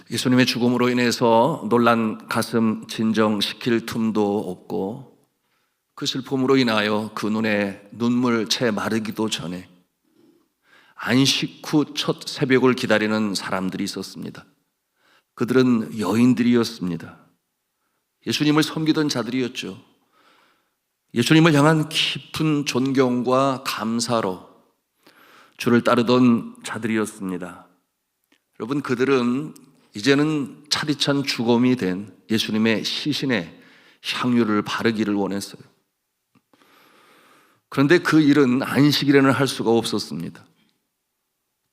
예수님의 죽음으로 인해서 놀란 가슴 진정시킬 틈도 없고, 그 슬픔으로 인하여 그 눈에 눈물 채 마르기도 전에 안식 후 첫 새벽을 기다리는 사람들이 있었습니다. 그들은 여인들이었습니다. 예수님을 섬기던 자들이었죠. 예수님을 향한 깊은 존경과 감사로 주를 따르던 자들이었습니다. 여러분, 그들은 이제는 차디찬 죽음이 된 예수님의 시신에 향유를 바르기를 원했어요. 그런데 그 일은 안식일에는 할 수가 없었습니다.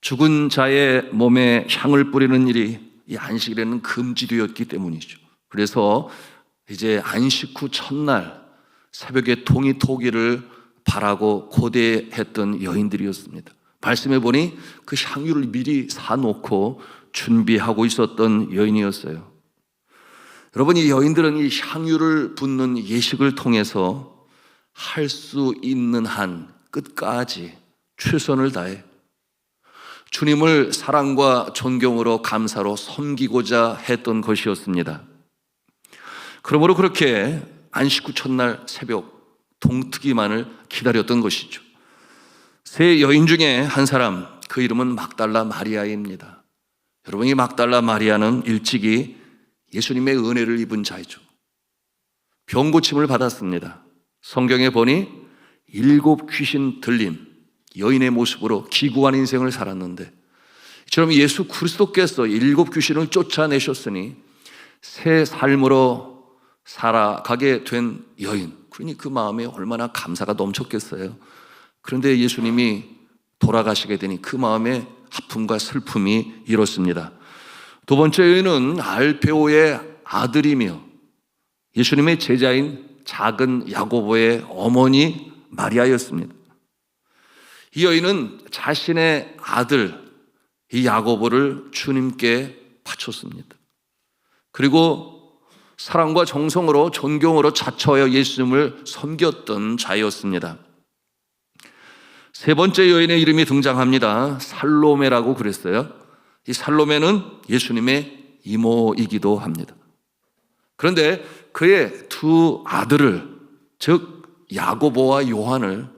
죽은 자의 몸에 향을 뿌리는 일이 이 안식일에는 금지되었기 때문이죠. 그래서 이제 안식 후 첫날 새벽에 동이 토기를 바라고 고대했던 여인들이었습니다. 말씀해 보니 그 향유를 미리 사놓고 준비하고 있었던 여인이었어요. 여러분, 이 여인들은 이 향유를 붓는 예식을 통해서 할 수 있는 한 끝까지 최선을 다해 주님을 사랑과 존경으로 감사로 섬기고자 했던 것이었습니다. 그러므로 그렇게 안식 후 첫날 새벽 동트기만을 기다렸던 것이죠. 세 여인 중에 한 사람, 그 이름은 막달라 마리아입니다. 여러분, 이 막달라 마리아는 일찍이 예수님의 은혜를 입은 자이죠. 병고침을 받았습니다. 성경에 보니 7 귀신 들린 여인의 모습으로 기구한 인생을 살았는데, 이처럼 예수 그리스도께서 7 귀신을 쫓아내셨으니 새 삶으로 살아가게 된 여인, 그러니 그 마음에 얼마나 감사가 넘쳤겠어요. 그런데 예수님이 돌아가시게 되니 그 마음에 아픔과 슬픔이 일었습니다. 두 번째 여인은 알페오의 아들이며 예수님의 제자인 작은 야고보의 어머니 마리아였습니다. 이 여인은 자신의 아들 이 야고보를 주님께 바쳤습니다. 그리고 사랑과 정성으로 존경으로 자처하여 예수님을 섬겼던 자였습니다. 세 번째 여인의 이름이 등장합니다. 살로메라고 그랬어요. 이 살로메는 예수님의 이모이기도 합니다. 그런데 그의 두 아들을, 즉 야고보와 요한을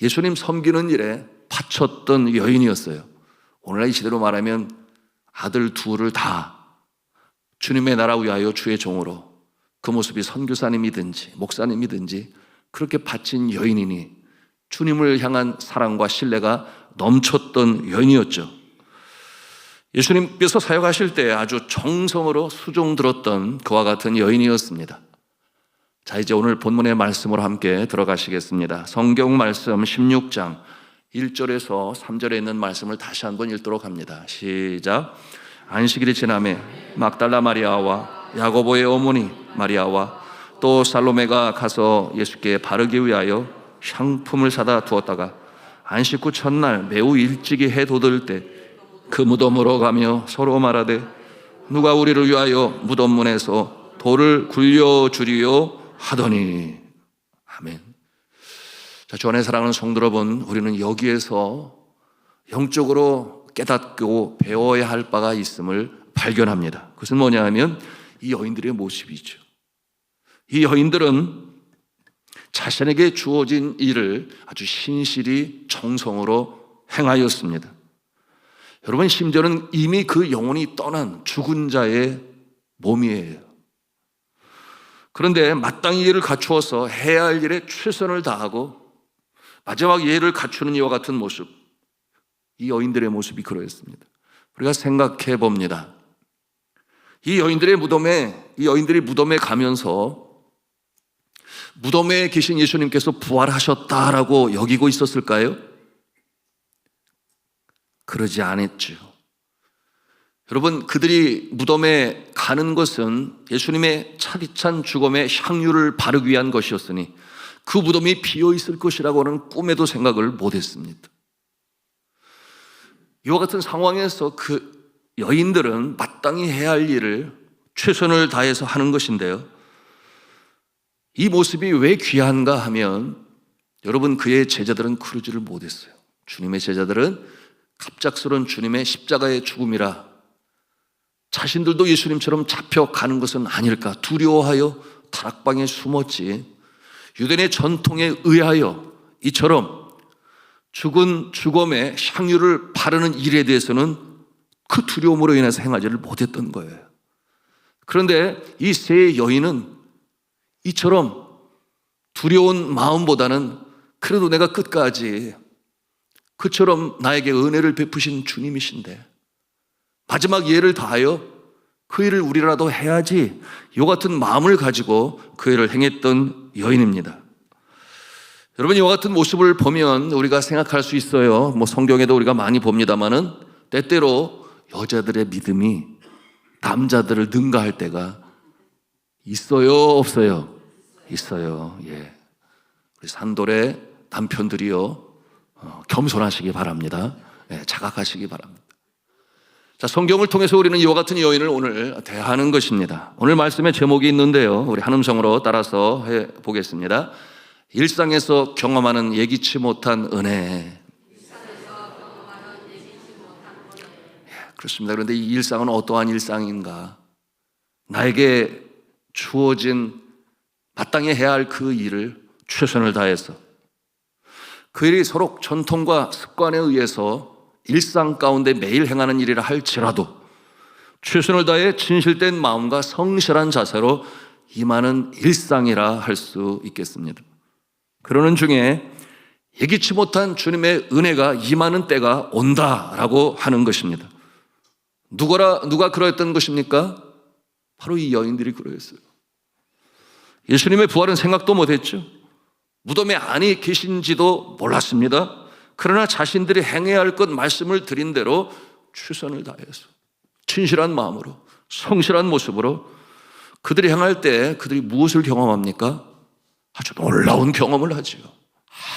예수님 섬기는 일에 바쳤던 여인이었어요. 오늘날 이 시대로 말하면 아들 둘을 다 주님의 나라 위하여 주의 종으로, 그 모습이 선교사님이든지 목사님이든지 그렇게 바친 여인이니 주님을 향한 사랑과 신뢰가 넘쳤던 여인이었죠. 예수님께서 사역하실 때 아주 정성으로 수종 들었던 그와 같은 여인이었습니다. 자, 이제 오늘 본문의 말씀으로 함께 들어가시겠습니다. 성경 말씀 16장 1절에서 3절에 있는 말씀을 다시 한번 읽도록 합니다. 시작. 안식일이 지나매 막달라 마리아와 야고보의 어머니 마리아와 또 살로메가 가서 예수께 바르기 위하여 향품을 사다 두었다가 안식 후 첫날 매우 일찍이 해 돋을 때 그 무덤으로 가며 서로 말하되 누가 우리를 위하여 무덤 문에서 돌을 굴려주리요 하더니. 아멘. 자, 주 안의 사랑하는 성도 여러분, 우리는 여기에서 영적으로 깨닫고 배워야 할 바가 있음을 발견합니다. 그것은 뭐냐 하면 이 여인들의 모습이죠. 이 여인들은 자신에게 주어진 일을 아주 신실히 정성으로 행하였습니다. 여러분, 심지어는 이미 그 영혼이 떠난 죽은 자의 몸이에요. 그런데 마땅히 예를 갖추어서 해야 할 일에 최선을 다하고 마지막 예를 갖추는 이와 같은 모습, 이 여인들의 모습이 그러했습니다. 우리가 생각해 봅니다. 이 여인들이 무덤에 가면서 무덤에 계신 예수님께서 부활하셨다라고 여기고 있었을까요? 그러지 않았죠. 여러분, 그들이 무덤에 가는 것은 예수님의 차디찬 죽음에 향유를 바르기 위한 것이었으니 그 무덤이 비어 있을 것이라고는 꿈에도 생각을 못했습니다. 이와 같은 상황에서 그 여인들은 마땅히 해야 할 일을 최선을 다해서 하는 것인데요, 이 모습이 왜 귀한가 하면 여러분, 그의 제자들은 그러지를 못했어요. 주님의 제자들은 갑작스러운 주님의 십자가의 죽음이라 자신들도 예수님처럼 잡혀가는 것은 아닐까 두려워하여 다락방에 숨었지, 유대인의 전통에 의하여 이처럼 죽은 죽음의 향유를 바르는 일에 대해서는 그 두려움으로 인해서 행하지를 못했던 거예요. 그런데 이 세 여인은 이처럼 두려운 마음보다는 그래도 내가 끝까지 그처럼 나에게 은혜를 베푸신 주님이신데 마지막 예를 다하여 그 일을 우리라도 해야지, 이 같은 마음을 가지고 그 일을 행했던 여인입니다. 여러분, 이와 같은 모습을 보면 우리가 생각할 수 있어요. 성경에도 우리가 많이 봅니다마는 때때로 여자들의 믿음이 남자들을 능가할 때가 있어요, 없어요? 있어요. 예. 우리 산돌의 남편들이요, 겸손하시기 바랍니다. 예, 자각하시기 바랍니다. 자, 성경을 통해서 우리는 이와 같은 여인을 오늘 대하는 것입니다. 오늘 말씀의 제목이 있는데요, 우리 한음성으로 따라서 해보겠습니다. 일상에서 경험하는 예기치 못한 은혜. 그렇습니다. 그런데 이 일상은 어떠한 일상인가? 나에게 주어진 마땅히 해야 할 그 일을 최선을 다해서, 그 일이 서로 전통과 습관에 의해서 일상 가운데 매일 행하는 일이라 할지라도 최선을 다해 진실된 마음과 성실한 자세로 임하는 일상이라 할 수 있겠습니다. 그러는 중에 예기치 못한 주님의 은혜가 임하는 때가 온다라고 하는 것입니다. 누가 그러했던 것입니까? 바로 이 여인들이 그러했어요. 예수님의 부활은 생각도 못했죠. 무덤에 안에 계신지도 몰랐습니다. 그러나 자신들이 행해야 할 것 말씀을 드린 대로 최선을 다해서 진실한 마음으로 성실한 모습으로 그들이 행할 때 그들이 무엇을 경험합니까? 아주 놀라운 경험을 하지요.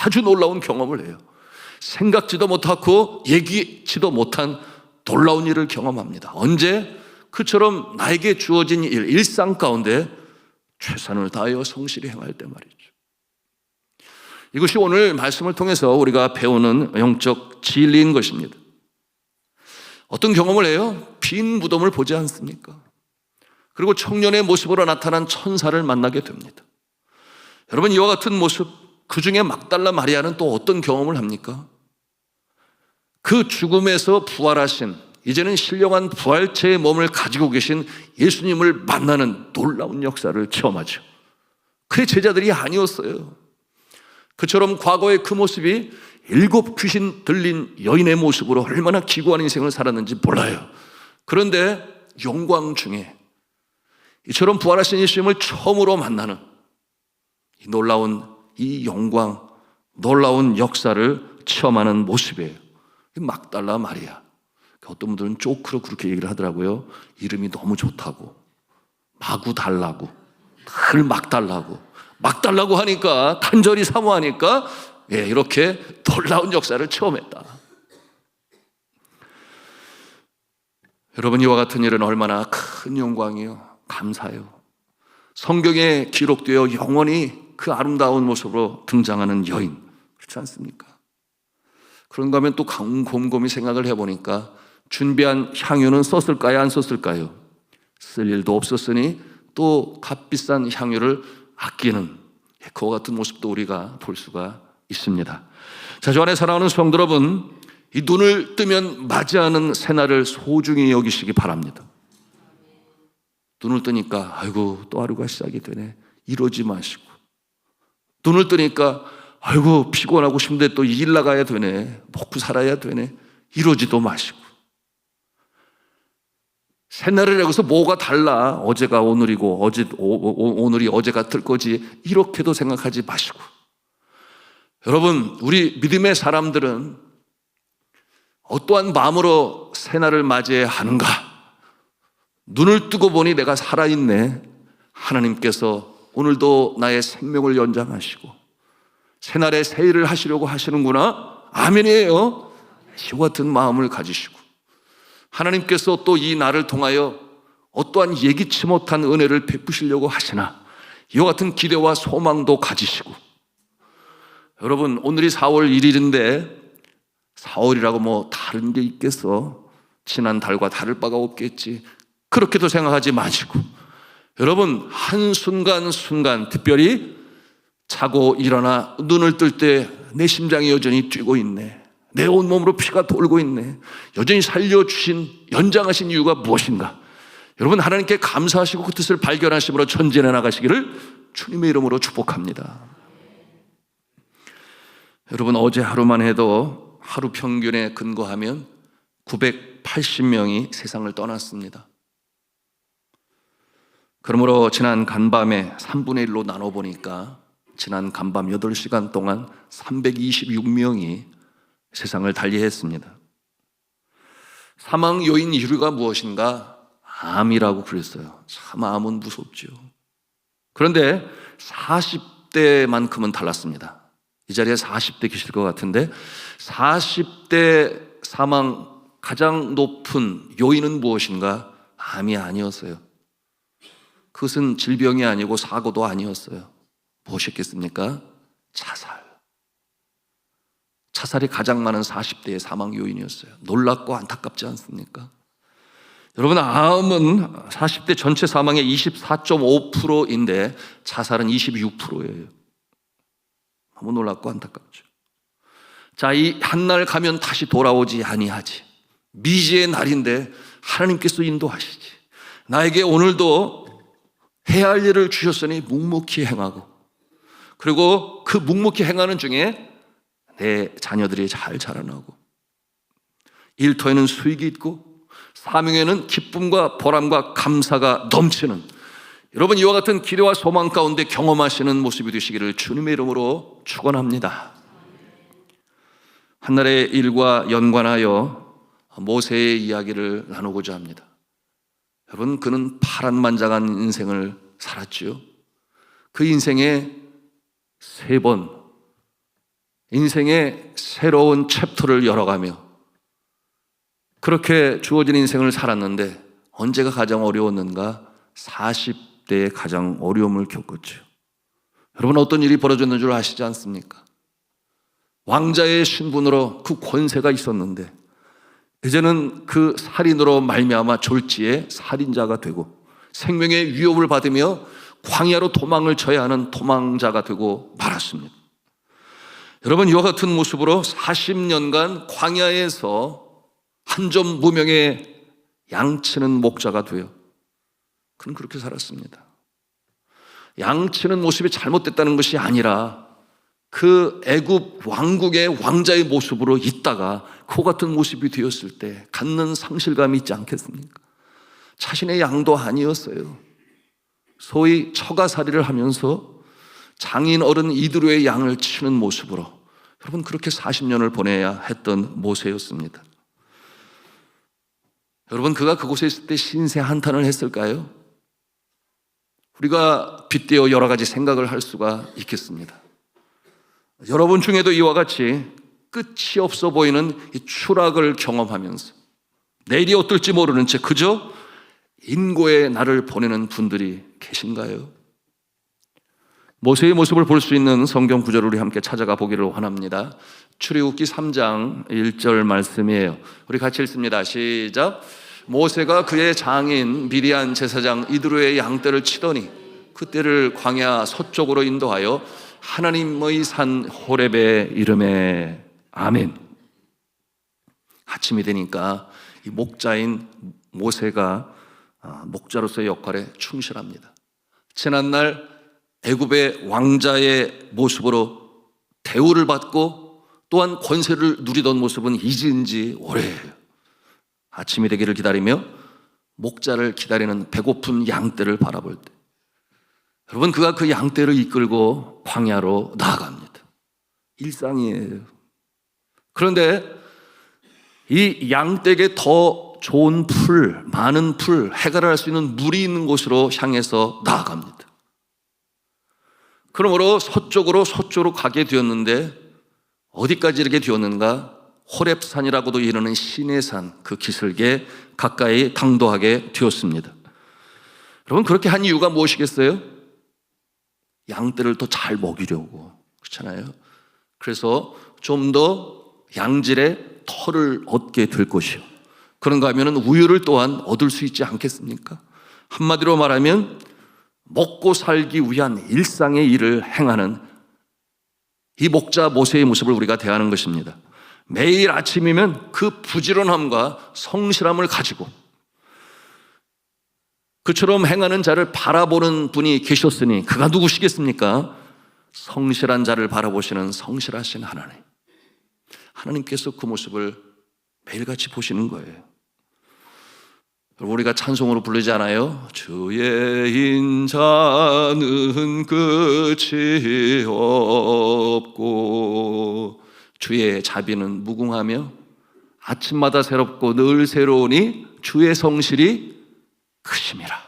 아주 놀라운 경험을 해요. 생각지도 못하고 얘기치도 못한 놀라운 일을 경험합니다. 언제? 그처럼 나에게 주어진 일, 일상 가운데 최선을 다하여 성실히 행할 때 말이죠. 이것이 오늘 말씀을 통해서 우리가 배우는 영적 진리인 것입니다. 어떤 경험을 해요? 빈 무덤을 보지 않습니까? 그리고 청년의 모습으로 나타난 천사를 만나게 됩니다. 여러분, 이와 같은 모습, 그 중에 막달라 마리아는 또 어떤 경험을 합니까? 그 죽음에서 부활하신, 이제는 신령한 부활체의 몸을 가지고 계신 예수님을 만나는 놀라운 역사를 체험하죠. 그의 제자들이 아니었어요. 그처럼 과거의 그 모습이 7 귀신 들린 여인의 모습으로 얼마나 기구한 인생을 살았는지 몰라요. 그런데 영광 중에 이처럼 부활하신 예수님을 처음으로 만나는 이 놀라운 이 영광, 놀라운 역사를 체험하는 모습이에요. 막달라 마리아. 어떤 분들은 쪼크로 그렇게 얘기를 하더라고요. 이름이 너무 좋다고, 마구 달라고, 늘 막 달라고 하니까, 간절히 사모하니까 이렇게 놀라운 역사를 체험했다. 여러분, 이와 같은 일은 얼마나 큰 영광이요, 감사요. 성경에 기록되어 영원히 그 아름다운 모습으로 등장하는 여인, 그렇지 않습니까? 그런가 하면 또 곰곰이 생각을 해보니까 준비한 향유는 썼을까요, 안 썼을까요? 쓸 일도 없었으니 또 값비싼 향유를 아끼는 그와 같은 모습도 우리가 볼 수가 있습니다. 자, 주 안에 사랑하는 성도 여러분, 이 눈을 뜨면 맞이하는 새날을 소중히 여기시기 바랍니다. 눈을 뜨니까 아이고 또 하루가 시작이 되네, 이러지 마시고, 눈을 뜨니까 아이고 피곤하고 힘든데 또 일 나가야 되네, 먹고 살아야 되네, 이러지도 마시고, 새날을 여기서 뭐가 달라, 어제가 오늘이고 오늘이 어제 같을 거지, 이렇게도 생각하지 마시고, 여러분, 우리 믿음의 사람들은 어떠한 마음으로 새날을 맞이해야 하는가? 눈을 뜨고 보니 내가 살아있네, 하나님께서 오늘도 나의 생명을 연장하시고 새날에 새 일을 하시려고 하시는구나, 아멘이에요. 이와 같은 마음을 가지시고 하나님께서 또 이 날을 통하여 어떠한 예기치 못한 은혜를 베푸시려고 하시나, 이와 같은 기대와 소망도 가지시고, 여러분 오늘이 4월 1일인데 4월이라고 뭐 다른 게 있겠어? 지난 달과 다를 바가 없겠지. 그렇게도 생각하지 마시고, 여러분 한순간순간, 특별히 자고 일어나 눈을 뜰 때 내 심장이 여전히 뛰고 있네, 내 온몸으로 피가 돌고 있네, 여전히 살려주신, 연장하신 이유가 무엇인가? 여러분 하나님께 감사하시고 그 뜻을 발견하심으로 전진해 나가시기를 주님의 이름으로 축복합니다. 여러분 어제 하루만 해도 하루 평균에 근거하면 980명이 세상을 떠났습니다. 그러므로 지난 간밤에 3분의 1로 나눠보니까 지난 간밤 8시간 동안 326명이 세상을 달리했습니다. 사망 요인 이유가 무엇인가? 암이라고 그랬어요. 참 암은 무섭죠. 그런데 40대만큼은 달랐습니다. 이 자리에 40대 계실 것 같은데 40대 사망 가장 높은 요인은 무엇인가? 암이 아니었어요. 그것은 질병이 아니고 사고도 아니었어요. 무엇이었겠습니까? 자살. 자살이 가장 많은 40대의 사망 요인이었어요. 놀랍고 안타깝지 않습니까? 여러분 암은 40대 전체 사망의 24.5%인데 자살은 26%예요. 너무 놀랍고 안타깝죠. 자, 이 한날 가면 다시 돌아오지 아니하지. 미지의 날인데 하나님께서 인도하시지. 나에게 오늘도 해야 할 일을 주셨으니 묵묵히 행하고, 그리고 그 묵묵히 행하는 중에 내 자녀들이 잘 자라나고, 일터에는 수익이 있고 사명에는 기쁨과 보람과 감사가 넘치는, 여러분 이와 같은 기대와 소망 가운데 경험하시는 모습이 되시기를 주님의 이름으로 축원합니다. 한날의 일과 연관하여 모세의 이야기를 나누고자 합니다. 여러분 그는 파란만장한 인생을 살았지요. 그 인생에 3번 인생의 새로운 챕터를 열어가며 그렇게 주어진 인생을 살았는데 언제가 가장 어려웠는가? 40대에 가장 어려움을 겪었죠. 여러분 어떤 일이 벌어졌는 줄 아시지 않습니까? 왕자의 신분으로 그 권세가 있었는데 이제는 그 살인으로 말미암아 졸지에 살인자가 되고 생명의 위협을 받으며 광야로 도망을 쳐야 하는 도망자가 되고 말았습니다. 여러분 이와 같은 모습으로 40년간 광야에서 한 점 무명의 양치는 목자가 되어 그는 그렇게 살았습니다. 양치는 모습이 잘못됐다는 것이 아니라 그 애굽 왕국의 왕자의 모습으로 있다가 그와 같은 모습이 되었을 때 갖는 상실감이 있지 않겠습니까? 자신의 양도 아니었어요. 소위 처가살이를 하면서 장인 어른 이드로의 양을 치는 모습으로 여러분 그렇게 40년을 보내야 했던 모세였습니다. 여러분 그가 그곳에 있을 때 신세 한탄을 했을까요? 우리가 빗대어 여러 가지 생각을 할 수가 있겠습니다. 여러분 중에도 이와 같이 끝이 없어 보이는 이 추락을 경험하면서 내일이 어떨지 모르는 채 그저 인고의 날을 보내는 분들이 계신가요? 모세의 모습을 볼 수 있는 성경 구절을 우리 함께 찾아가 보기를 원합니다. 출애굽기 3장 1절 말씀이에요. 우리 같이 읽습니다. 시작. 모세가 그의 장인 미디안 제사장 이드로의 양떼를 치더니 그때를 광야 서쪽으로 인도하여 하나님의 산 호렙에 이르매. 아멘. 아침이 되니까 이 목자인 모세가 목자로서의 역할에 충실합니다. 지난날 애굽의 왕자의 모습으로 대우를 받고 또한 권세를 누리던 모습은 잊은 지 오래예요. 아침이 되기를 기다리며 목자를 기다리는 배고픈 양떼를 바라볼 때 여러분 그가 그 양떼를 이끌고 광야로 나아갑니다. 일상이에요. 그런데 이 양떼에게 더 좋은 풀, 많은 풀, 해결할 수 있는 물이 있는 곳으로 향해서 나아갑니다. 그러므로 서쪽으로 가게 되었는데 어디까지 이렇게 되었는가? 호렙산이라고도 이르는 시내산 그 기슭에 가까이 당도하게 되었습니다. 여러분 그렇게 한 이유가 무엇이겠어요? 양떼를 더 잘 먹이려고, 그렇잖아요. 그래서 좀 더 양질의 털을 얻게 될 것이요, 그런가 하면 우유를 또한 얻을 수 있지 않겠습니까? 한마디로 말하면 먹고 살기 위한 일상의 일을 행하는 이 목자 모세의 모습을 우리가 대하는 것입니다. 매일 아침이면 그 부지런함과 성실함을 가지고 그처럼 행하는 자를 바라보는 분이 계셨으니 그가 누구시겠습니까? 성실한 자를 바라보시는 성실하신 하나님. 하나님께서 그 모습을 매일같이 보시는 거예요. 우리가 찬송으로 부르지 않아요? 주의 인자는 끝이 없고 주의 자비는 무궁하며 아침마다 새롭고 늘 새로우니 주의 성실이 크심이라.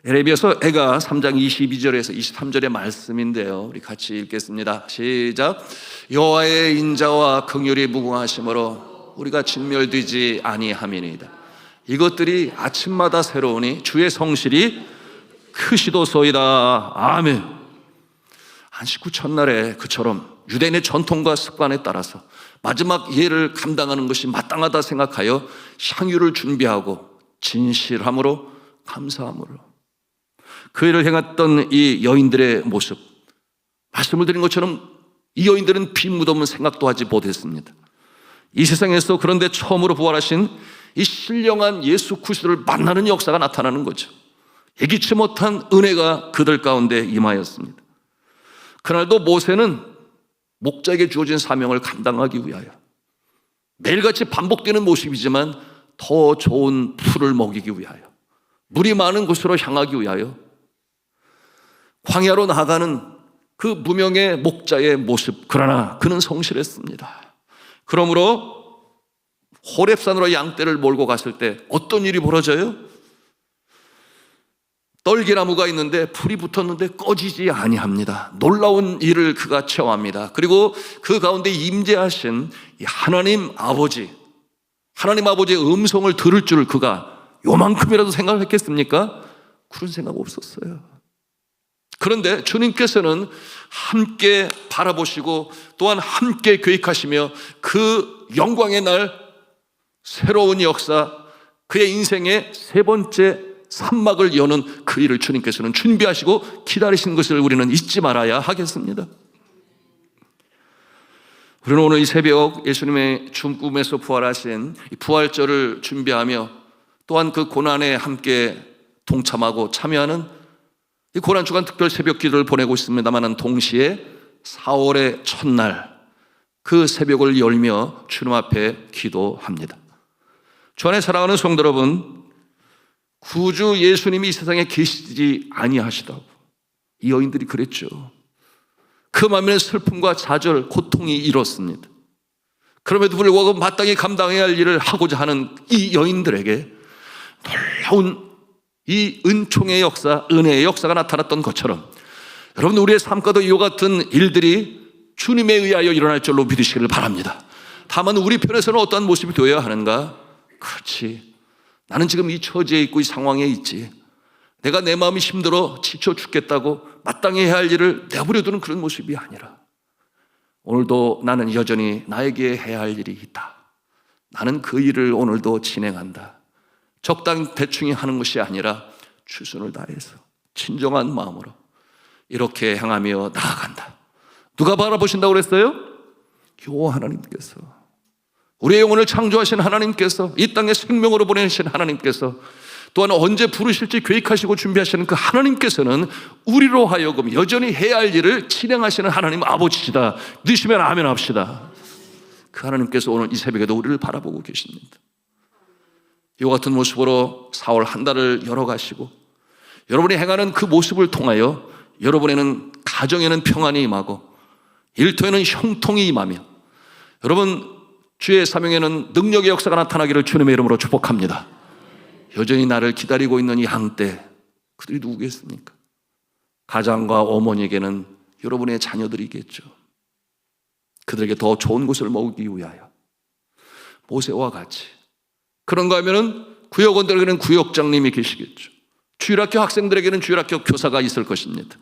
에레미야서가 3장 22절에서 23절의 말씀인데요, 우리 같이 읽겠습니다. 시작. 여호와의 인자와 긍휼이 무궁하심으로 우리가 진멸되지 아니함이니이다. 이것들이 아침마다 새로우니 주의 성실이 크시도소이다. 아멘. 안식 후 첫날에 그처럼 유대인의 전통과 습관에 따라서 마지막 예를 감당하는 것이 마땅하다 생각하여 향유를 준비하고 진실함으로 감사함으로 그 일을 행했던 이 여인들의 모습, 말씀을 드린 것처럼 이 여인들은 피 묻어본 생각도 하지 못했습니다. 이 세상에서 그런데 처음으로 부활하신 이 신령한 예수 그리스도를 만나는 역사가 나타나는 거죠. 예기치 못한 은혜가 그들 가운데 임하였습니다. 그날도 모세는 목자에게 주어진 사명을 감당하기 위하여 매일같이 반복되는 모습이지만 더 좋은 풀을 먹이기 위하여, 물이 많은 곳으로 향하기 위하여 광야로 나아가는 그 무명의 목자의 모습, 그러나 그는 성실했습니다. 그러므로 호렙산으로 양떼를 몰고 갔을 때 어떤 일이 벌어져요? 떨기나무가 있는데 불이 붙었는데 꺼지지 아니합니다. 놀라운 일을 그가 체험합니다. 그리고 그 가운데 임재하신 하나님 아버지의 음성을 들을 줄 그가 요만큼이라도 생각을 했겠습니까? 그런 생각 없었어요. 그런데 주님께서는 함께 바라보시고 또한 함께 계획하시며 그 영광의 날, 새로운 역사, 그의 인생의 세 번째 산막을 여는 그 일을 주님께서는 준비하시고 기다리시는 것을 우리는 잊지 말아야 하겠습니다. 우리는 오늘 이 새벽 예수님의 죽음에서 부활하신 이 부활절을 준비하며 또한 그 고난에 함께 동참하고 참여하는 이 고난주간 특별 새벽 기도를 보내고 있습니다만, 동시에 4월의 첫날 그 새벽을 열며 주님 앞에 기도합니다. 주 안에 사랑하는 성도 여러분, 구주 예수님이 이 세상에 계시지 아니하시다고 이 여인들이 그랬죠. 그 마음에 슬픔과 좌절, 고통이 일었습니다. 그럼에도 불구하고 마땅히 감당해야 할 일을 하고자 하는 이 여인들에게 놀라운 이 은총의 역사, 은혜의 역사가 나타났던 것처럼 여러분, 우리의 삶과도 이와 같은 일들이 주님에 의하여 일어날 줄로 믿으시기를 바랍니다. 다만 우리 편에서는 어떠한 모습이 되어야 하는가? 그렇지, 나는 지금 이 처지에 있고 이 상황에 있지, 내가 내 마음이 힘들어 지쳐 죽겠다고 마땅히 해야 할 일을 내버려두는 그런 모습이 아니라, 오늘도 나는 여전히 나에게 해야 할 일이 있다, 나는 그 일을 오늘도 진행한다, 적당히 대충히 하는 것이 아니라 최선을 다해서 진정한 마음으로 이렇게 향하며 나아간다. 누가 바라보신다고 그랬어요? 요 하나님께서, 우리의 영혼을 창조하신 하나님께서, 이 땅에 생명으로 보내신 하나님께서, 또한 언제 부르실지 계획하시고 준비하시는 그 하나님께서는 우리로 하여금 여전히 해야 할 일을 진행하시는 하나님 아버지시다. 믿으시면 아멘 합시다. 그 하나님께서 오늘 이 새벽에도 우리를 바라보고 계십니다. 이와 같은 모습으로 4월 한 달을 열어가시고 여러분이 행하는 그 모습을 통하여 여러분에는 가정에는 평안이 임하고 일터에는 형통이 임하며 여러분 주의 사명에는 능력의 역사가 나타나기를 주님의 이름으로 축복합니다. 여전히 나를 기다리고 있는 이 양떼, 그들이 누구겠습니까? 가장과 어머니에게는 여러분의 자녀들이겠죠. 그들에게 더 좋은 것을 먹이기 위하여 모세와 같이, 그런가 하면은 구역원들에게는 구역장님이 계시겠죠. 주일학교 학생들에게는 주일학교 교사가 있을 것입니다.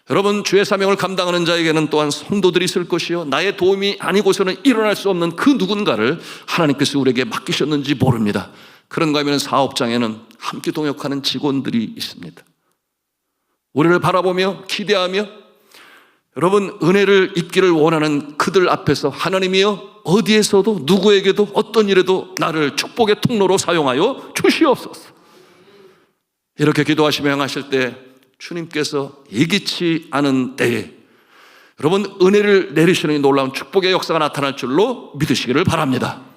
여러분, 주의 사명을 감당하는 자에게는 또한 성도들이 있을 것이요, 나의 도움이 아니고서는 일어날 수 없는 그 누군가를 하나님께서 우리에게 맡기셨는지 모릅니다. 그런가 하면 사업장에는 함께 동역하는 직원들이 있습니다. 우리를 바라보며 기대하며 여러분 은혜를 입기를 원하는 그들 앞에서 하나님이여 어디에서도 누구에게도 어떤 일에도 나를 축복의 통로로 사용하여 주시옵소서. 이렇게 기도하시며 행하실 때 주님께서 예기치 않은 때에 여러분 은혜를 내리시는 놀라운 축복의 역사가 나타날 줄로 믿으시기를 바랍니다.